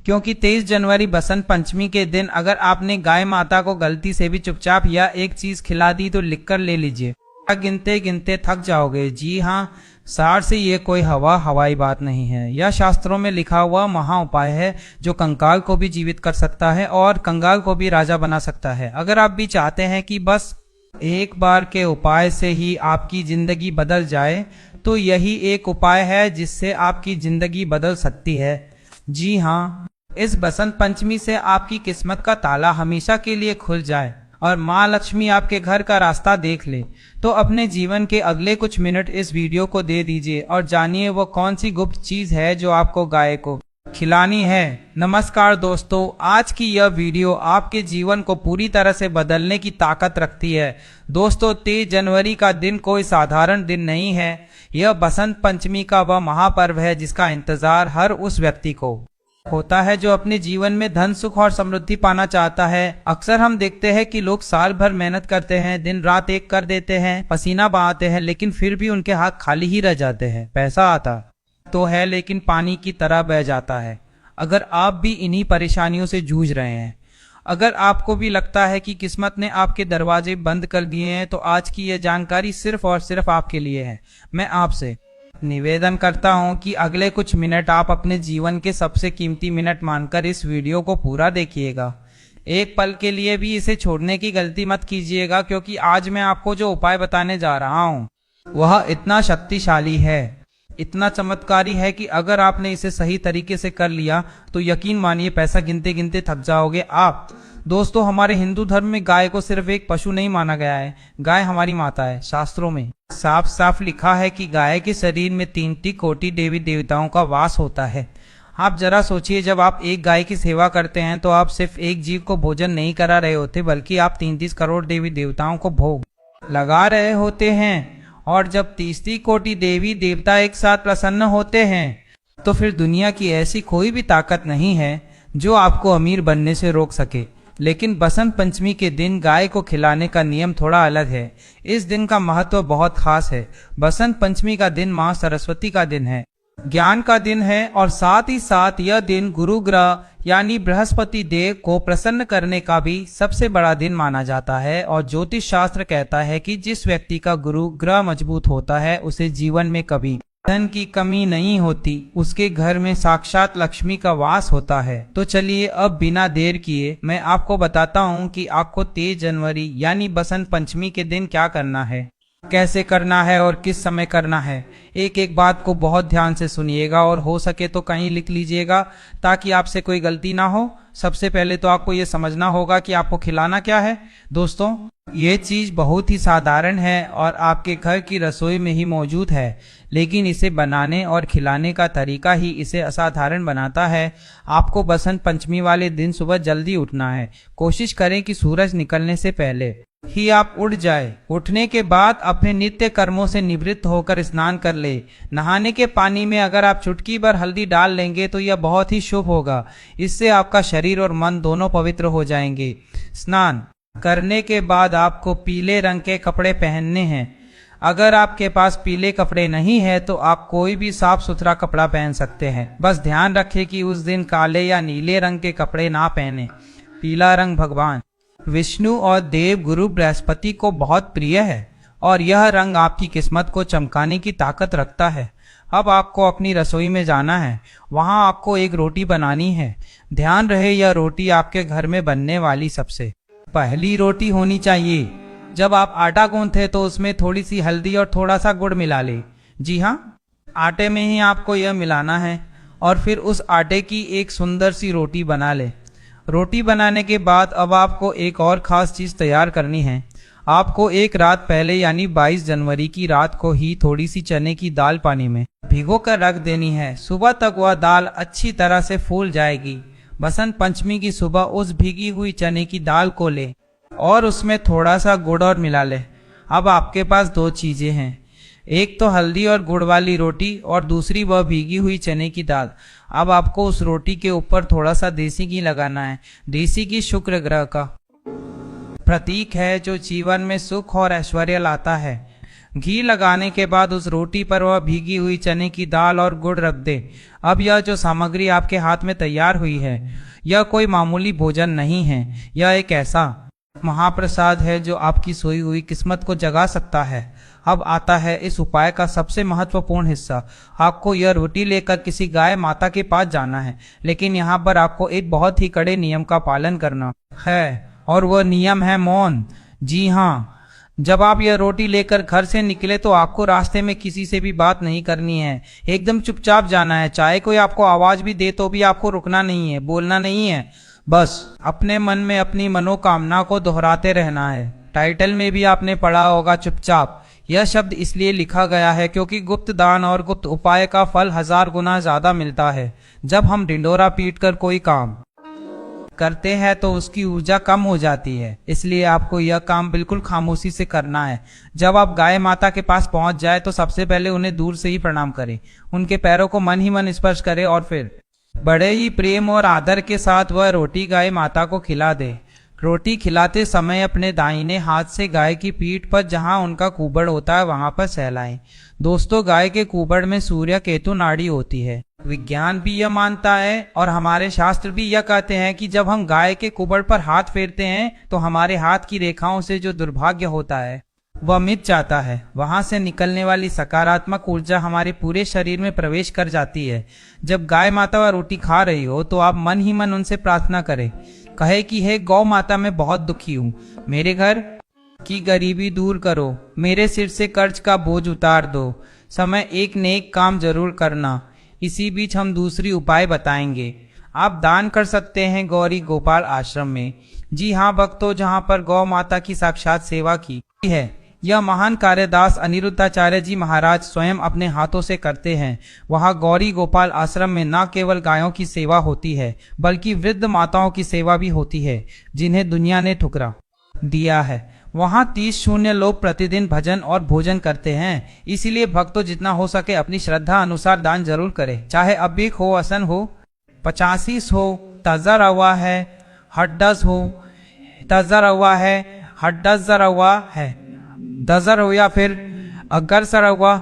क्योंकि 23 जनवरी बसंत पंचमी के दिन अगर आपने गाय माता को गलती से भी चुपचाप या एक चीज खिला दी तो लिख कर ले लीजिए, गिनते गिनते थक जाओगे। जी हाँ, सार से ये कोई हवाई बात नहीं है। यह शास्त्रों में लिखा हुआ महा उपाय है जो कंकाल को भी जीवित कर सकता है और कंगाल को भी राजा बना सकता है। अगर आप भी चाहते हैं कि बस एक बार के उपाय से ही आपकी जिंदगी बदल जाए तो यही एक उपाय है जिससे आपकी जिंदगी बदल सकती है। जी हाँ, इस बसंत पंचमी से आपकी किस्मत का ताला हमेशा के लिए खुल जाए और माँ लक्ष्मी आपके घर का रास्ता देख ले, तो अपने जीवन के अगले कुछ मिनट इस वीडियो को दे दीजिए और जानिए वो कौन सी गुप्त चीज है जो आपको गाय को खिलानी है। नमस्कार दोस्तों, आज की यह वीडियो आपके जीवन को पूरी तरह से बदलने की ताकत रखती है। दोस्तों, 23 जनवरी का दिन कोई साधारण दिन नहीं है। यह बसंत पंचमी का वह महापर्व है जिसका इंतजार हर उस व्यक्ति को होता है जो अपने जीवन में धन, सुख और समृद्धि पाना चाहता है। अक्सर हम देखते हैं कि लोग साल भर मेहनत करते हैं, दिन रात एक कर देते हैं, पसीना बहाते हैं, लेकिन फिर भी उनके हाथ खाली ही रह जाते हैं। पैसा आता तो है लेकिन पानी की तरह बह जाता है। अगर आप भी इन्हीं परेशानियों से जूझ रहे हैं, अगर आपको भी लगता है कि किस्मत ने आपके दरवाजे बंद कर दिए हैं, तो आज की यह जानकारी सिर्फ और सिर्फ आपके लिए है। मैं आपसे निवेदन करता हूं कि अगले कुछ मिनट आप अपने जीवन के सबसे कीमती मिनट मानकर इस वीडियो को पूरा देखिएगा। एक पल के लिए भी इसे छोड़ने की गलती मत कीजिएगा, क्योंकि आज मैं आपको जो उपाय बताने जा रहा हूं वह इतना शक्तिशाली है, इतना चमत्कारी है कि अगर आपने इसे सही तरीके से कर लिया तो यकीन मानिए पैसा गिनते गिनते थक जाओगे आप। दोस्तों, हमारे हिंदू धर्म में गाय को सिर्फ एक पशु नहीं माना गया है, गाय हमारी माता है। शास्त्रों में साफ साफ लिखा है कि गाय के शरीर में 3 कोटि देवी देवताओं का वास होता है। आप जरा सोचिए, जब आप एक गाय की सेवा करते हैं तो आप सिर्फ एक जीव को भोजन नहीं करा रहे होते, बल्कि आप 33 करोड़ देवी देवताओं को भोग लगा रहे होते हैं। और जब 33 कोटि देवी देवता एक साथ प्रसन्न होते हैं तो फिर दुनिया की ऐसी कोई भी ताकत नहीं है जो आपको अमीर बनने से रोक सके। लेकिन बसंत पंचमी के दिन गाय को खिलाने का नियम थोड़ा अलग है। इस दिन का महत्व बहुत खास है। बसंत पंचमी का दिन माँ सरस्वती का दिन है, ज्ञान का दिन है, और साथ ही साथ यह दिन गुरु ग्रह यानी बृहस्पति देव को प्रसन्न करने का भी सबसे बड़ा दिन माना जाता है। और ज्योतिष शास्त्र कहता है कि जिस व्यक्ति का गुरु ग्रह मजबूत होता है उसे जीवन में कभी धन की कमी नहीं होती, उसके घर में साक्षात लक्ष्मी का वास होता है। तो चलिए अब बिना देर किए मैं आपको बताता हूँ कि आपको 23 जनवरी यानी बसंत पंचमी के दिन क्या करना है, कैसे करना है और किस समय करना है। एक एक बात को बहुत ध्यान से सुनिएगा और हो सके तो कहीं लिख लीजिएगा ताकि आपसे कोई गलती ना हो। सबसे पहले तो आपको ये समझना होगा कि आपको खिलाना क्या है। दोस्तों, ये चीज बहुत ही साधारण है और आपके घर की रसोई में ही मौजूद है, लेकिन इसे बनाने और खिलाने का तरीका ही इसे असाधारण बनाता है। आपको बसंत पंचमी वाले दिन सुबह जल्दी उठना है। कोशिश करें कि सूरज निकलने से पहले ही आप उठ जाए। उठने के बाद अपने नित्य कर्मों से निवृत्त होकर स्नान कर ले। नहाने के पानी में अगर आप चुटकी भर हल्दी डाल लेंगे तो यह बहुत ही शुभ होगा। इससे आपका शरीर और मन दोनों पवित्र हो जाएंगे। स्नान करने के बाद आपको पीले रंग के कपड़े पहनने हैं। अगर आपके पास पीले कपड़े नहीं है तो आप कोई भी साफ सुथरा कपड़ा पहन सकते हैं। बस ध्यान रखें कि उस दिन काले या नीले रंग के कपड़े ना पहने। पीला रंग भगवान विष्णु और देव गुरु बृहस्पति को बहुत प्रिय है और यह रंग आपकी किस्मत को चमकाने की ताकत रखता है। अब आपको अपनी रसोई में जाना है, वहां आपको एक रोटी बनानी है। ध्यान रहे यह रोटी आपके घर में बनने वाली सबसे पहली रोटी होनी चाहिए। जब आप आटा गूंथे तो उसमें थोड़ी सी हल्दी और थोड़ा सा गुड़ मिला ले। जी हाँ, आटे में ही आपको यह मिलाना है और फिर उस आटे की एक सुंदर सी रोटी बना ले। रोटी बनाने के बाद अब आपको एक और खास चीज तैयार करनी है। आपको एक रात पहले यानी 22 जनवरी की रात को ही थोड़ी सी चने की दाल पानी में भिगो कर रख देनी है। सुबह तक वह दाल अच्छी तरह से फूल जाएगी। बसंत पंचमी की सुबह उस भीगी हुई चने की दाल को ले और उसमें थोड़ा सा गुड़ और मिला ले। अब आपके पास 2 चीजें हैं, एक तो हल्दी और गुड़ वाली रोटी और दूसरी वह भीगी हुई चने की दाल। अब आपको उस रोटी के ऊपर थोड़ा सा देसी घी लगाना है। देसी घी शुक्र ग्रह का प्रतीक है जो जीवन में सुख और ऐश्वर्य लाता है। घी लगाने के बाद उस रोटी पर वह भीगी हुई चने की दाल और गुड़ रख दे। अब यह जो सामग्री आपके हाथ में तैयार हुई है, यह कोई मामूली भोजन नहीं है। यह एक ऐसा महाप्रसाद है जो आपकी सोई हुई किस्मत को जगा सकता है। अब आता है इस उपाय का सबसे महत्वपूर्ण हिस्सा। आपको यह रोटी लेकर किसी गाय माता के पास जाना है, लेकिन यहाँ पर आपको एक बहुत ही कड़े नियम का पालन करना है, और वह नियम है मौन। जी हाँ, जब आप यह रोटी लेकर घर से निकले तो आपको रास्ते में किसी से भी बात नहीं करनी है, एकदम चुपचाप जाना है। चाहे कोई आपको आवाज भी दे तो भी आपको रुकना नहीं है, बोलना नहीं है, बस अपने मन में अपनी मनोकामना को दोहराते रहना है। टाइटल में भी आपने पढ़ा होगा चुपचाप। यह शब्द इसलिए लिखा गया है क्योंकि गुप्त दान और गुप्त उपाय का फल 1000 गुना ज्यादा मिलता है। जब हम ढिंडोरा पीटकर कोई काम करते हैं तो उसकी ऊर्जा कम हो जाती है, इसलिए आपको यह काम बिल्कुल खामोशी से करना है। जब आप गाय माता के पास पहुंच जाए तो सबसे पहले उन्हें दूर से ही प्रणाम करें, उनके पैरों को मन ही मन स्पर्श करें और फिर बड़े ही प्रेम और आदर के साथ वह रोटी गाय माता को खिला दे। रोटी खिलाते समय अपने दाहिने हाथ से गाय की पीठ पर जहां उनका कुबड़ होता है वहां पर सहलाएं। दोस्तों, गाय के कुबड़ में सूर्य केतु नाड़ी होती है। विज्ञान भी यह मानता है और हमारे शास्त्र भी यह कहते हैं कि जब हम गाय के कुबड़ पर हाथ फेरते हैं तो हमारे हाथ की रेखाओं से जो दुर्भाग्य होता है वह मिट जाता है। वहां से निकलने वाली सकारात्मक ऊर्जा हमारे पूरे शरीर में प्रवेश कर जाती है। जब गाय माता वह रोटी खा रही हो तो आप मन ही मन उनसे प्रार्थना करें। कहे कि हे गौ माता, मैं बहुत दुखी हूँ, मेरे घर की गरीबी दूर करो, मेरे सिर से कर्ज का बोझ उतार दो, समय एक नेक काम जरूर करना। इसी बीच हम दूसरी उपाय बताएंगे। आप दान कर सकते हैं गौरी गोपाल आश्रम में। जी हाँ भक्तों, जहाँ पर गौ माता की साक्षात सेवा की है। यह महान कार्यदास अनिरुद्धाचार्य जी महाराज स्वयं अपने हाथों से करते हैं। वहाँ गौरी गोपाल आश्रम में न केवल गायों की सेवा होती है बल्कि वृद्ध माताओं की सेवा भी होती है जिन्हें दुनिया ने ठुकरा दिया है। वहाँ 30 लोग प्रतिदिन भजन और भोजन करते हैं। इसीलिए भक्तों, जितना हो सके अपनी श्रद्धा अनुसार दान जरूर करें, चाहे अबिक हो, असन हो, 85 हो, ताजा रवा है, हड्डस हो, ताजा रवा है, हड्डस रवा है, दजर हो या फिर अगर सर हुआ,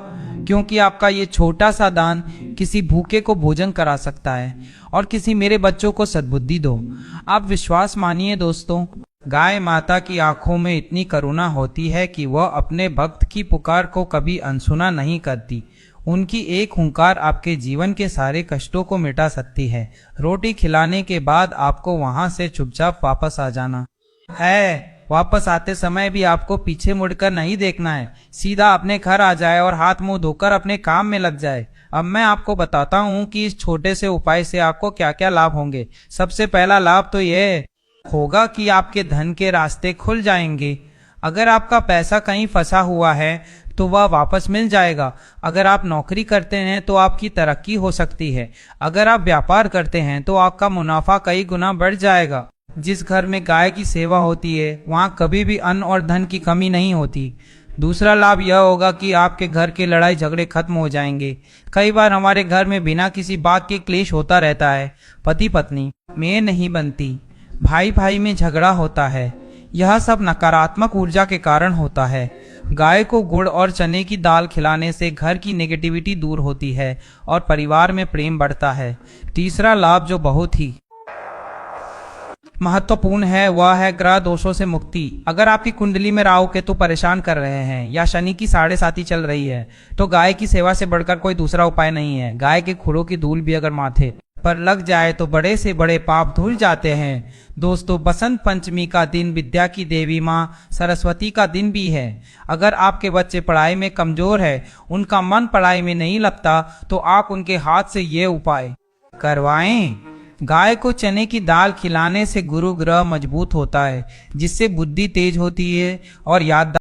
क्योंकि आपका ये छोटा सा दान किसी भूखे को भोजन करा सकता है और किसी मेरे बच्चों को सद्बुद्धि दो। आप विश्वास मानिए दोस्तों, गाय माता की आंखों में इतनी करुणा होती है कि वह अपने भक्त की पुकार को कभी अनसुना नहीं करती। उनकी एक हुंकार आपके जीवन के सारे कष्टों को मिटा सकती है। रोटी खिलाने के बाद आपको वहां से चुपचाप वापस आ जाना है। वापस आते समय भी आपको पीछे मुड़कर नहीं देखना है, सीधा अपने घर आ जाए और हाथ मुंह धोकर अपने काम में लग जाए। अब मैं आपको बताता हूँ कि इस छोटे से उपाय से आपको क्या क्या लाभ होंगे। सबसे पहला लाभ तो यह होगा कि आपके धन के रास्ते खुल जाएंगे। अगर आपका पैसा कहीं फंसा हुआ है तो वह वापस मिल जाएगा। अगर आप नौकरी करते हैं तो आपकी तरक्की हो सकती है। अगर आप व्यापार करते हैं तो आपका मुनाफा कई गुना बढ़ जाएगा। जिस घर में गाय की सेवा होती है वहाँ कभी भी अन्न और धन की कमी नहीं होती। दूसरा लाभ यह होगा कि आपके घर के लड़ाई झगड़े खत्म हो जाएंगे। कई बार हमारे घर में बिना किसी बात के क्लेश होता रहता है। पति पत्नी में नहीं बनती, भाई भाई में झगड़ा होता है। यह सब नकारात्मक ऊर्जा के कारण होता है। गाय को गुड़ और चने की दाल खिलाने से घर की नेगेटिविटी दूर होती है और परिवार में प्रेम बढ़ता है। तीसरा लाभ जो बहुत ही महत्वपूर्ण है वह है ग्रह दोषों से मुक्ति। अगर आपकी कुंडली में राहु केतु परेशान कर रहे हैं या शनि की 7.5 चल रही है तो गाय की सेवा से बढ़कर कोई दूसरा उपाय नहीं है। गाय के खुरों की धूल भी अगर माथे पर लग जाए तो बड़े से बड़े पाप धुल जाते हैं। दोस्तों, बसंत पंचमी का दिन विद्या की देवी माँ सरस्वती का दिन भी है। अगर आपके बच्चे पढ़ाई में कमजोर है, उनका मन पढ़ाई में नहीं लगता, तो आप उनके हाथ से ये उपाय करवाएं। गाय को चने की दाल खिलाने से गुरु ग्रह मजबूत होता है, जिससे बुद्धि तेज होती है और याददाश्त